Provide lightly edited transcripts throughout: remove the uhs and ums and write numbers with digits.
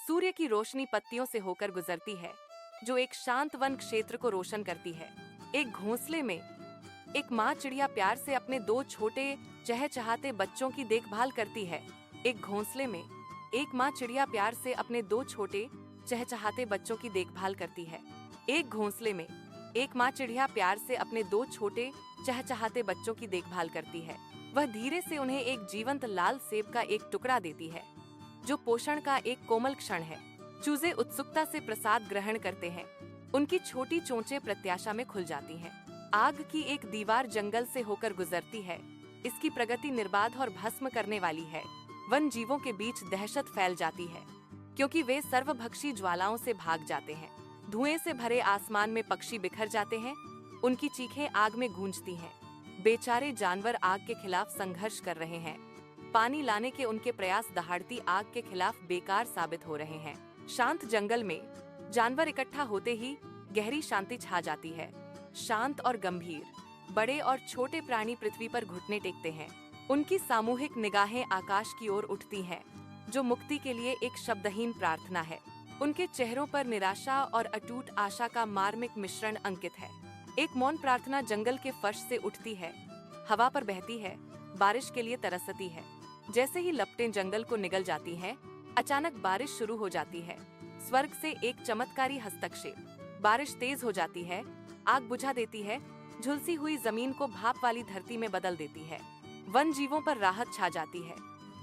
सूर्य की रोशनी पत्तियों से होकर गुजरती है, जो एक शांत वन क्षेत्र को रोशन करती है। एक घोंसले में एक माँ चिड़िया प्यार से अपने दो छोटे चहचहाते बच्चों की देखभाल करती है। एक घोंसले में एक माँ चिड़िया प्यार से अपने दो छोटे चहचहाते बच्चों की देखभाल करती है। एक घोंसले में एक माँ चिड़िया प्यार से अपने दो छोटे चहचहाते बच्चों की देखभाल करती है। वह धीरे से उन्हें एक जीवंत लाल सेब का एक टुकड़ा देती है, जो पोषण का एक कोमल क्षण है। चूजे उत्सुकता से प्रसाद ग्रहण करते हैं। उनकी छोटी चोंचें प्रत्याशा में खुल जाती हैं। आग की एक दीवार जंगल से होकर गुजरती है। इसकी प्रगति निर्बाध और भस्म करने वाली है। वन जीवों के बीच दहशत फैल जाती है, क्योंकि वे सर्वभक्षी ज्वालाओं से भाग जाते हैं। धुएं से भरे आसमान में पक्षी बिखर जाते हैं। उनकी चीखें आग में गूंजती हैं। बेचारे जानवर आग के खिलाफ संघर्ष कर रहे हैं। पानी लाने के उनके प्रयास दहाड़ती आग के खिलाफ बेकार साबित हो रहे हैं। शांत जंगल में जानवर इकट्ठा होते ही गहरी शांति छा जाती है। शांत और गंभीर बड़े और छोटे प्राणी पृथ्वी पर घुटने टेकते हैं। उनकी सामूहिक निगाहें आकाश की ओर उठती हैं, जो मुक्ति के लिए एक शब्दहीन प्रार्थना है। उनके चेहरों पर निराशा और अटूट आशा का मार्मिक मिश्रण अंकित है। एक मौन प्रार्थना जंगल के फर्श से उठती है, हवा पर बहती है, बारिश के लिए तरसती है। जैसे ही लपटें जंगल को निगल जाती हैं, अचानक बारिश शुरू हो जाती है। स्वर्ग से एक चमत्कारी हस्तक्षेप। बारिश तेज हो जाती है, आग बुझा देती है, झुलसी हुई जमीन को भाप वाली धरती में बदल देती है। वन जीवों पर राहत छा जाती है,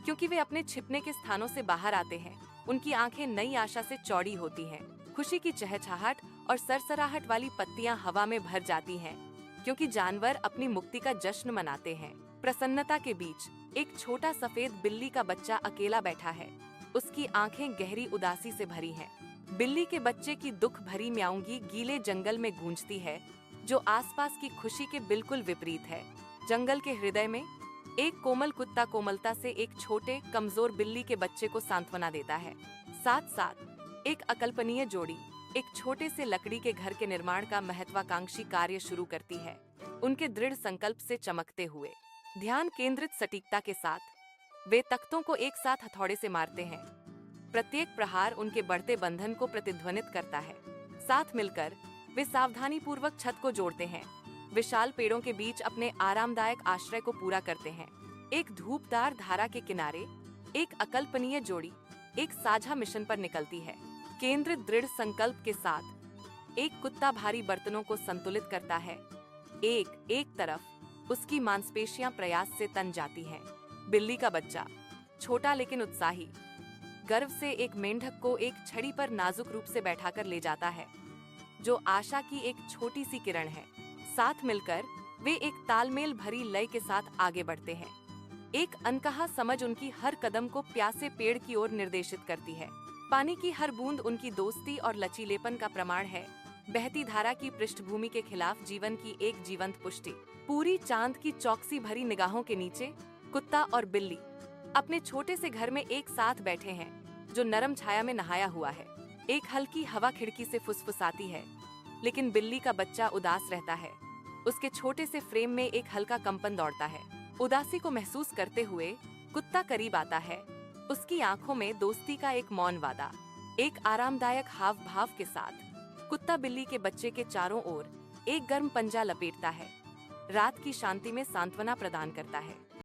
क्योंकि वे अपने छिपने के स्थानों से बाहर आते हैं। उनकी आंखें नई आशा से चौड़ी होती हैं। खुशी की चहचहाट और सरसराहट वाली पत्तियां हवा में भर जाती हैं, क्योंकि जानवर अपनी मुक्ति का जश्न मनाते हैं। प्रसन्नता के बीच एक छोटा सफेद बिल्ली का बच्चा अकेला बैठा है। उसकी आंखें गहरी उदासी से भरी हैं। बिल्ली के बच्चे की दुख भरी म्याऊंगी गीले जंगल में गूंजती है, जो आसपास की खुशी के बिल्कुल विपरीत है। जंगल के हृदय में एक कोमल कुत्ता कोमलता से एक छोटे कमजोर बिल्ली के बच्चे को सांत्वना देता है। साथ साथ एक अकल्पनीय जोड़ी एक छोटे से लकड़ी के घर के निर्माण का महत्वाकांक्षी कार्य शुरू करती है। उनके दृढ़ संकल्प से चमकते हुए, ध्यान केंद्रित सटीकता के साथ वे तख्तों को एक साथ हथौड़े से मारते हैं। प्रत्येक प्रहार उनके बढ़ते बंधन को प्रतिध्वनित करता है। साथ मिलकर वे सावधानी पूर्वक छत को जोड़ते हैं। विशाल पेड़ों के बीच अपने आरामदायक आश्रय को पूरा करते हैं। एक धूपदार धारा के किनारे एक अकल्पनीय जोड़ी एक साझा मिशन पर निकलती है। केंद्रित दृढ़ संकल्प के साथ एक कुत्ता भारी बर्तनों को संतुलित करता है। एक तरफ उसकी मांसपेशियां प्रयास से तन जाती हैं। बिल्ली का बच्चा, छोटा लेकिन उत्साही, गर्व से एक मेंढक को एक छड़ी पर नाजुक रूप से बैठाकर ले जाता है, जो आशा की एक छोटी सी किरण है। साथ मिलकर वे एक तालमेल भरी लय के साथ आगे बढ़ते हैं। एक अनकहा समझ उनकी हर कदम को प्यासे पेड़ की ओर निर्देशित करती है। पानी की हर बूंद उनकी दोस्ती और लचीलेपन का प्रमाण है। बहती धारा की पृष्ठभूमि के खिलाफ जीवन की एक जीवंत पुष्टि। पूरी चांद की चौकसी भरी निगाहों के नीचे कुत्ता और बिल्ली अपने छोटे से घर में एक साथ बैठे हैं, जो नरम छाया में नहाया हुआ है। एक हल्की हवा खिड़की से फुसफुसाती है, लेकिन बिल्ली का बच्चा उदास रहता है। उसके छोटे से फ्रेम में एक हल्का कंपन दौड़ता है। उदासी को महसूस करते हुए कुत्ता करीब आता है। उसकी आंखों में दोस्ती का एक मौन वादा। एक आरामदायक हाव भाव के साथ कुत्ता बिल्ली के बच्चे के चारों ओर एक गर्म पंजा लपेटता है। रात की शांति में सांत्वना प्रदान करता है।